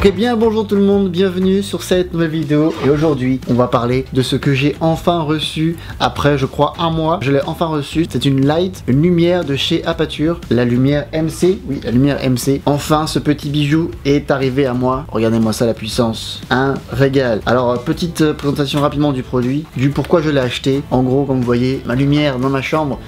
Ok, bien bonjour tout le monde, bienvenue sur cette nouvelle vidéo. Et aujourd'hui on va parler de ce que j'ai enfin reçu après je crois un mois. Je l'ai enfin reçu, c'est une light, une lumière de chez Aputure, la lumière MC, oui la lumière MC. Enfin ce petit bijou est arrivé à moi, regardez-moi ça, la puissance, un régal. Alors petite présentation rapidement du produit, du pourquoi je l'ai acheté. En gros comme vous voyez, ma lumière dans ma chambre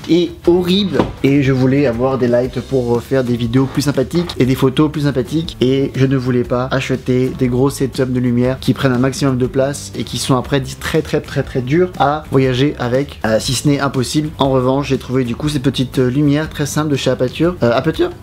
est horrible et je voulais avoir des lights pour faire des vidéos plus sympathiques et des photos plus sympathiques, et je ne voulais pas acheter des gros setups de lumière qui prennent un maximum de place et qui sont après très durs à voyager avec, si ce n'est impossible. En revanche j'ai trouvé du coup ces petites lumières très simples de chez Aputure, Aputure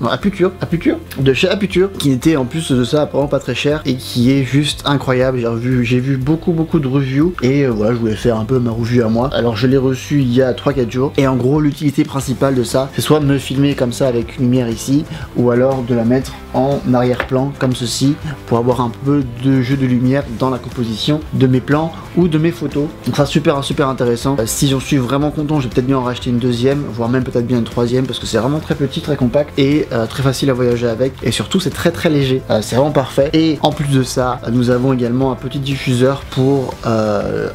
de chez Aputure, qui était en plus de ça apparemment pas très cher et qui est juste incroyable. J'ai vu beaucoup de reviews et voilà, je voulais faire un peu ma review à moi. Alors je l'ai reçu il y a 3-4 jours et en gros l'utilité principale de ça, c'est soit de me filmer comme ça avec une lumière ici, ou alors de la mettre en arrière-plan comme ceci pour avoir un peu de jeu de lumière dans la composition de mes plans ou de mes photos. Donc ça super intéressant. Si j'en suis vraiment content, je vais peut-être bien en racheter une deuxième, voire même peut-être bien une troisième, parce que c'est vraiment très petit, très compact et très facile à voyager avec, et surtout c'est très léger. C'est vraiment parfait. Et en plus de ça, nous avons également un petit diffuseur pour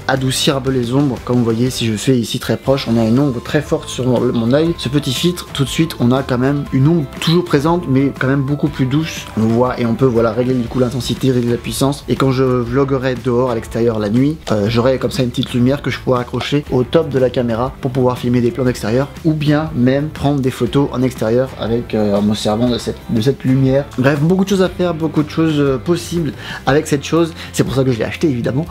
adoucir un peu les ombres. Comme vous voyez, si je fais ici très proche, on a une ombre très forte sur mon œil. Ce petit filtre, tout de suite on a quand même une ombre toujours présente mais quand même beaucoup plus douce. On voit et on peut voilà régler du coup l'intensité, régler la puissance, et quand je vloguerai dehors à l'extérieur la nuit, j'aurai comme ça une petite lumière que je pourrai accrocher au top de la caméra pour pouvoir filmer des plans d'extérieur, ou bien même prendre des photos en extérieur avec en me servant de cette lumière. Bref, beaucoup de choses à faire, beaucoup de choses possibles avec cette chose. C'est pour ça que je l'ai acheté évidemment.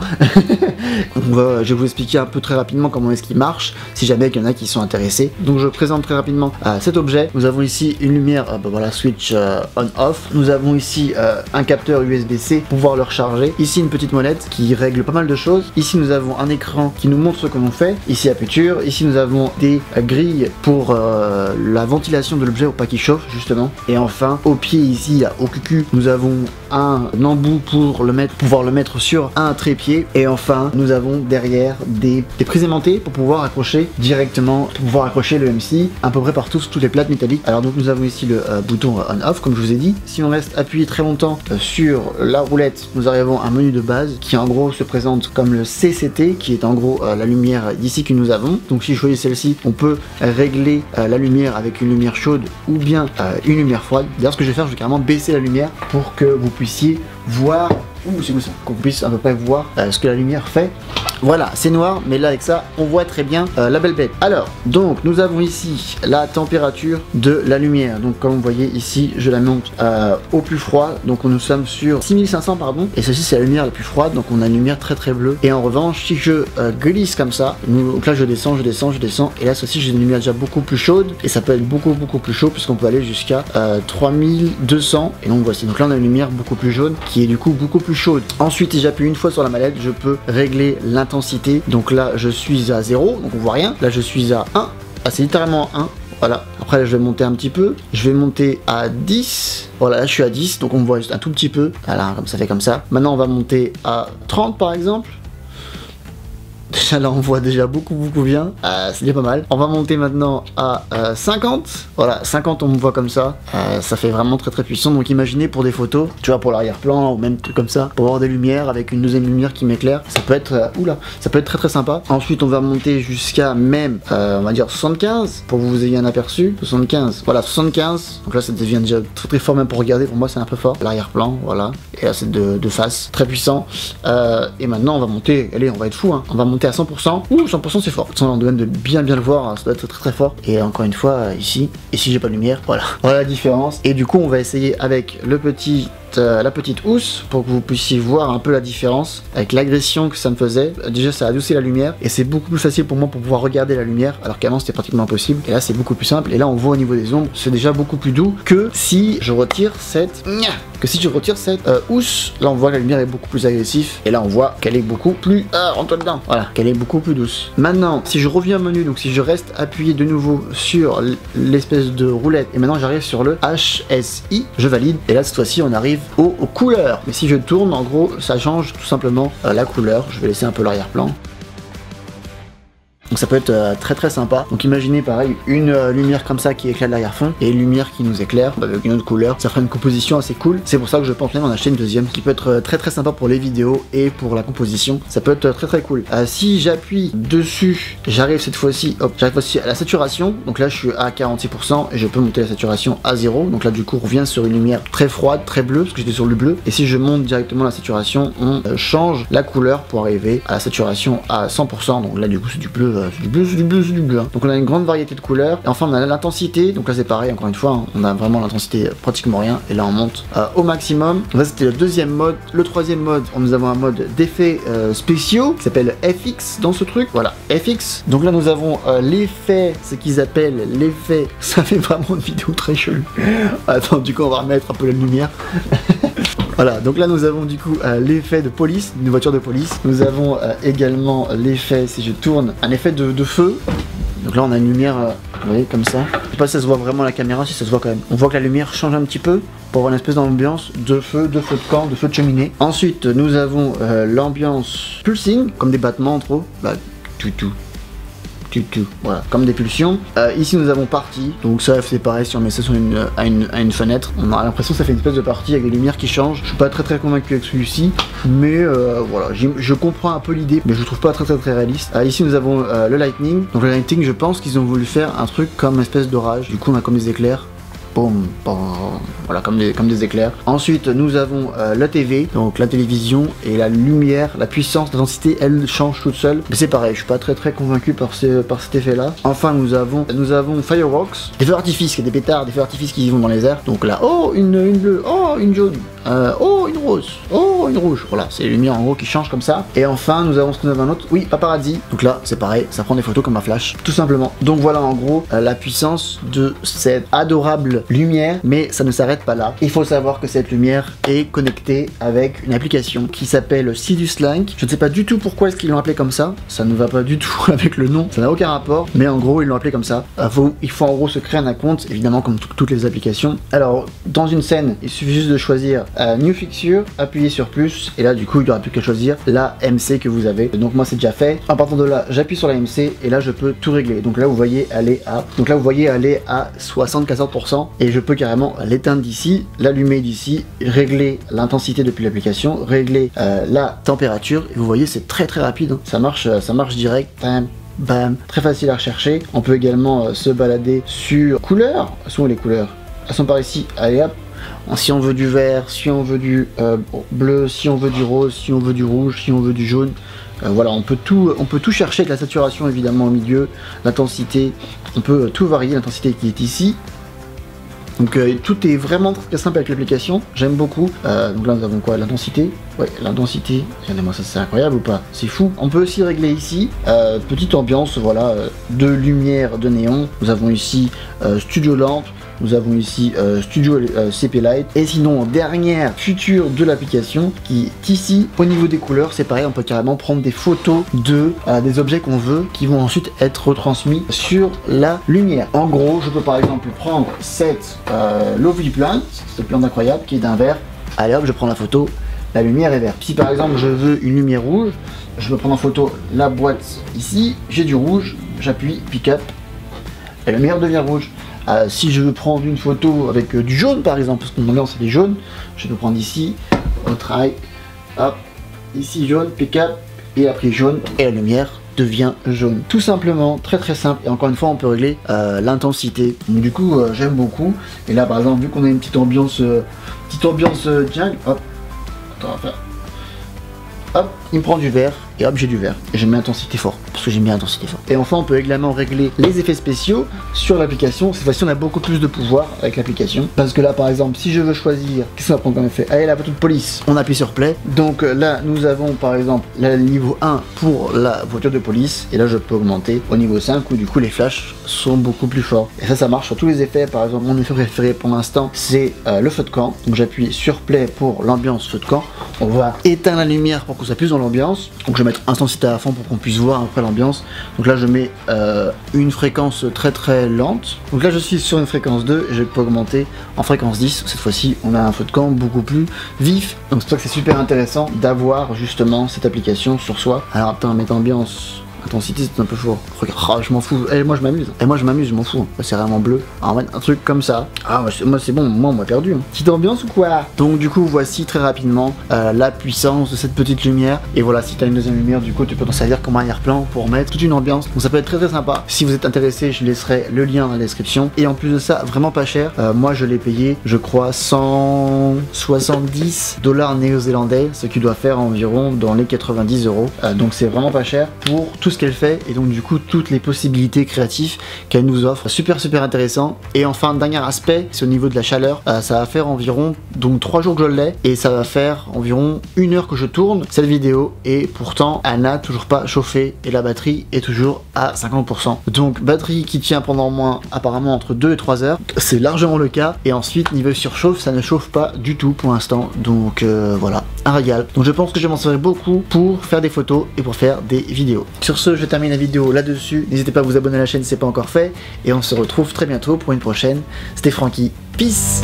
Je vais vous expliquer un peu très rapidement comment est-ce qu'il marche, si jamais il y en a qui sont intéressés. Donc je présente très rapidement cet objet. Nous avons ici une lumière, voilà, switch on-off. Nous avons ici un capteur USB-C pour pouvoir le recharger. Ici une petite molette qui règle pas mal de choses. Ici nous avons un écran qui nous montre ce que l'on fait. Ici Aputure. Ici nous avons des grilles pour la ventilation de l'objet pour pas qu'il chauffe justement. Et enfin au pied ici, au cucu, nous avons un embout pour pouvoir le mettre sur un trépied. Et enfin nous avons derrière des prises aimantées pour pouvoir accrocher directement, pour pouvoir accrocher le MC à peu près partout sur toutes les plates métalliques. Alors donc nous avons ici le bouton on-off comme je vous ai dit. Si on reste appuyé très longtemps sur la roulette, nous arrivons à un menu de base qui en gros se présente comme le CCT, qui est en gros la lumière d'ici que nous avons. Donc si je choisis celle-ci, on peut régler la lumière avec une lumière chaude ou bien une lumière froide. D'ailleurs ce que je vais faire, je vais carrément baisser la lumière pour que vous puissiez voir, c'est comme ça, qu'on puisse à peu près voir ce que la lumière fait. Voilà, c'est noir, mais là avec ça, on voit très bien la belle bête. Alors, donc nous avons ici la température de la lumière. Donc comme vous voyez ici, je la monte au plus froid. Donc nous sommes sur 6500 pardon. Et celle-ci c'est la lumière la plus froide, donc on a une lumière très bleue. Et en revanche, si je glisse comme ça, donc là je descends. Et là celle-ci j'ai une lumière déjà beaucoup plus chaude. Et ça peut être beaucoup plus chaud puisqu'on peut aller jusqu'à 3200. Et donc voici, donc là on a une lumière beaucoup plus jaune qui est du coup beaucoup plus chaude. Ensuite, si j'appuie une fois sur la mallette, je peux régler l'intensité. Donc là je suis à 0, donc on voit rien. Là je suis à 1, c'est littéralement 1. Voilà, après là, je vais monter un petit peu, je vais monter à 10, voilà là je suis à 10, donc on me voit juste un tout petit peu, voilà, comme ça fait comme ça. Maintenant on va monter à 30 par exemple. Déjà là on voit déjà beaucoup bien, c'est déjà pas mal. On va monter maintenant à 50, voilà 50 on me voit comme ça, ça fait vraiment très puissant. Donc imaginez pour des photos, tu vois, pour l'arrière-plan ou même truc comme ça, pour avoir des lumières avec une deuxième lumière qui m'éclaire, ça peut être, ça peut être très sympa. Ensuite on va monter jusqu'à même, on va dire 75, pour que vous ayez un aperçu, 75, voilà 75, donc là ça devient déjà très fort même pour regarder, pour moi c'est un peu fort, l'arrière-plan, voilà, et là c'est de face, très puissant. Et maintenant on va monter, allez on va être fou, hein. On va monter à 100%, ouh 100% c'est fort, on doit de bien le voir, ça doit être très fort. Et encore une fois ici, et si j'ai pas de lumière, voilà la différence. Et du coup on va essayer avec le petit la petite housse pour que vous puissiez voir un peu la différence avec l'agression que ça me faisait. Déjà ça a adouci la lumière et c'est beaucoup plus facile pour moi pour pouvoir regarder la lumière, alors qu'avant c'était pratiquement impossible. Et là c'est beaucoup plus simple, et là on voit au niveau des ombres, c'est déjà beaucoup plus doux que si je retire cette housse. Là on voit que la lumière est beaucoup plus agressive, et là on voit qu'elle est beaucoup plus rentre dedans, voilà, qu'elle est beaucoup plus douce. Maintenant si je reviens au menu, donc si je reste appuyé de nouveau sur l'espèce de roulette, et maintenant j'arrive sur le HSI, je valide, et là cette fois-ci on arrive aux couleurs. Mais si je tourne, en gros ça change tout simplement la couleur. Je vais laisser un peu l'arrière-plan. Donc Donc ça peut être très sympa. Donc imaginez pareil une lumière comme ça qui éclaire l'arrière-fond et une lumière qui nous éclaire avec une autre couleur. Ça ferait une composition assez cool. C'est pour ça que je pense même en acheter une deuxième qui peut être très sympa pour les vidéos et pour la composition. Ça peut être très cool. Si j'appuie dessus, j'arrive cette fois-ci, hop, j'arrive aussi à la saturation. Donc là je suis à 46% et je peux monter la saturation à 0. Donc là du coup on revient sur une lumière très froide, très bleue parce que j'étais sur le bleu. Et si je monte directement la saturation, on change la couleur pour arriver à la saturation à 100%. Donc là du coup c'est du bleu, hein. Donc on a une grande variété de couleurs. Et enfin on a l'intensité. Donc là c'est pareil, encore une fois, hein, on a vraiment l'intensité pratiquement rien. Et là on monte au maximum. Là c'était le deuxième mode. Le troisième mode, nous avons un mode d'effets spéciaux qui s'appelle FX dans ce truc. Voilà, FX. Donc là nous avons l'effet, ce qu'ils appellent l'effet. Ça fait vraiment une vidéo très chelou. Attends, du coup on va remettre un peu la lumière. Voilà, donc là nous avons du coup l'effet de police, une voiture de police. Nous avons également l'effet, si je tourne, un effet de feu. Donc là on a une lumière, vous voyez, comme ça. Je sais pas si ça se voit vraiment à la caméra, si ça se voit quand même. On voit que la lumière change un petit peu pour avoir une espèce d'ambiance de feu de camp, de feu de cheminée. Ensuite nous avons l'ambiance pulsing, comme des battements en trop. Bah, tout. Voilà, comme des pulsions. Ici nous avons partie, donc ça c'est pareil si on met ça sur à une fenêtre, on a l'impression que ça fait une espèce de partie avec des lumières qui changent. Je suis pas très convaincu avec celui-ci, mais voilà, je comprends un peu l'idée, mais je trouve pas très réaliste. Ici nous avons le lightning, donc le lightning je pense qu'ils ont voulu faire un truc comme une espèce d'orage, du coup on a comme des éclairs. Boum, voilà, comme des éclairs. Ensuite nous avons la TV, donc la télévision, et la lumière, la puissance, l'intensité, elle change toute seule. Mais c'est pareil, je suis pas très convaincu par cet effet là. Enfin nous avons fireworks, des feux d'artifice, des pétards, des feux d'artifice qui vont dans les airs. Donc là, oh une bleue, oh une jaune, oh une rose, oh une rouge. Voilà, c'est les lumières en gros qui changent comme ça. Et enfin nous avons un autre, oui, paparazzi. Donc là c'est pareil, ça prend des photos comme un flash, tout simplement. Donc voilà en gros la puissance de cette adorable lumière, mais ça ne s'arrête pas là. Il faut savoir que cette lumière est connectée avec une application qui s'appelle Sidus Link. Je ne sais pas du tout pourquoi est-ce qu'ils l'ont appelé comme ça. Ça ne va pas du tout avec le nom, ça n'a aucun rapport. Mais en gros ils l'ont appelé comme ça. Il faut en gros se créer un compte, évidemment comme toutes les applications. Alors dans une scène, il suffit juste de choisir New Fixture, appuyer sur plus, et là du coup il n'y aura plus qu'à choisir la MC que vous avez. Donc moi c'est déjà fait. En partant de là, j'appuie sur la MC et là je peux tout régler. Donc là vous voyez aller à 74%. Et je peux carrément l'éteindre d'ici, l'allumer d'ici, régler l'intensité depuis l'application, régler la température. Et vous voyez c'est très rapide, hein. Ça marche direct, bam, très facile à rechercher. On peut également se balader sur couleurs. Elles sont où les couleurs? Elles sont par ici, allez hop. Si on veut du vert, si on veut du bleu, si on veut du rose, si on veut du rouge, si on veut du jaune. Voilà, on peut tout chercher avec la saturation évidemment au milieu, l'intensité, on peut tout varier, l'intensité qui est ici. Donc tout est vraiment très simple avec l'application, j'aime beaucoup. Donc là nous avons quoi? L'intensité. Ouais, l'intensité. Regardez-moi ça, c'est incroyable ou pas? C'est fou. On peut aussi régler ici, petite ambiance, voilà, de lumière, de néon. Nous avons ici Studio Lampe. Nous avons ici Studio CP Light. Et sinon, dernière feature de l'application qui est ici, au niveau des couleurs, c'est pareil, on peut carrément prendre des photos des objets qu'on veut qui vont ensuite être retransmis sur la lumière. En gros, je peux par exemple prendre cette Lovely Plant, cette plante incroyable qui est d'un vert. Allez hop, je prends la photo, la lumière est verte. Si par exemple je veux une lumière rouge, je peux prendre en photo la boîte ici, j'ai du rouge, j'appuie, pick up, et la lumière devient rouge. Si je veux prendre une photo avec du jaune par exemple, parce que mon ambiance c'est des jaunes, je peux prendre ici, au try, hop, ici jaune, pick up, et après jaune, et la lumière devient jaune. Tout simplement, très simple, et encore une fois on peut régler l'intensité. Donc du coup j'aime beaucoup, et là par exemple vu qu'on a une petite ambiance jungle, hop, attends, on va faire, hop, il me prend du vert, et hop j'ai du vert, et j'aime bien l'intensité fort, parce que j'aime bien l'intensité fort. Et enfin on peut également régler les effets spéciaux sur l'application. Cette fois-ci on a beaucoup plus de pouvoir avec l'application, parce que là par exemple si je veux choisir, qu'est-ce qu'on va prendre comme effet? Allez, la voiture de police, on appuie sur play. Donc là nous avons par exemple le niveau 1 pour la voiture de police, et là je peux augmenter au niveau 5 où du coup les flashs sont beaucoup plus forts. Et ça marche sur tous les effets. Par exemple mon effet préféré pour l'instant c'est le feu de camp, donc j'appuie sur play pour l'ambiance feu de camp. On va éteindre la lumière pour qu'on soit plus dans l'ambiance, donc je vais mettre intensité à fond pour qu'on puisse voir après l'ambiance. Donc là je mets une fréquence très lente, donc là je suis sur une fréquence 2 et je peux augmenter en fréquence 10. Cette fois-ci on a un feu de camp beaucoup plus vif, donc c'est pour ça que c'est super intéressant d'avoir justement cette application sur soi. Alors après on met ambiance Intensité c'est un peu fort. Regarde, oh, je m'en fous. Et moi je m'amuse. Et moi je m'amuse, je m'en fous. C'est vraiment bleu. Alors, un truc comme ça. Ah moi c'est bon, moi on m'a perdu. Petite ambiance ou quoi? Donc du coup voici très rapidement la puissance de cette petite lumière. Et voilà, si t'as une deuxième lumière, du coup tu peux t'en servir comme arrière-plan pour mettre toute une ambiance. Donc ça peut être très sympa. Si vous êtes intéressé, je laisserai le lien dans la description. Et en plus de ça, vraiment pas cher. Moi je l'ai payé, je crois 170 $ néo-zélandais, ce qui doit faire environ dans les 90 €. Donc c'est vraiment pas cher pour tout ce qu'elle fait et donc du coup toutes les possibilités créatives qu'elle nous offre. Super intéressant. Et enfin dernier aspect, c'est au niveau de la chaleur. Ça va faire environ donc 3 jours que je l'ai et ça va faire environ 1 heure que je tourne cette vidéo et pourtant elle n'a toujours pas chauffé et la batterie est toujours à 50%. Donc batterie qui tient pendant moins apparemment entre 2 et 3 heures, c'est largement le cas. Et ensuite niveau surchauffe, ça ne chauffe pas du tout pour l'instant. Donc voilà, un régal. Donc je pense que je vais m'en servir beaucoup pour faire des photos et pour faire des vidéos. Sur ce, je termine la vidéo là-dessus. N'hésitez pas à vous abonner à la chaîne si ce n'est pas encore fait. Et on se retrouve très bientôt pour une prochaine. C'était Francky. Peace!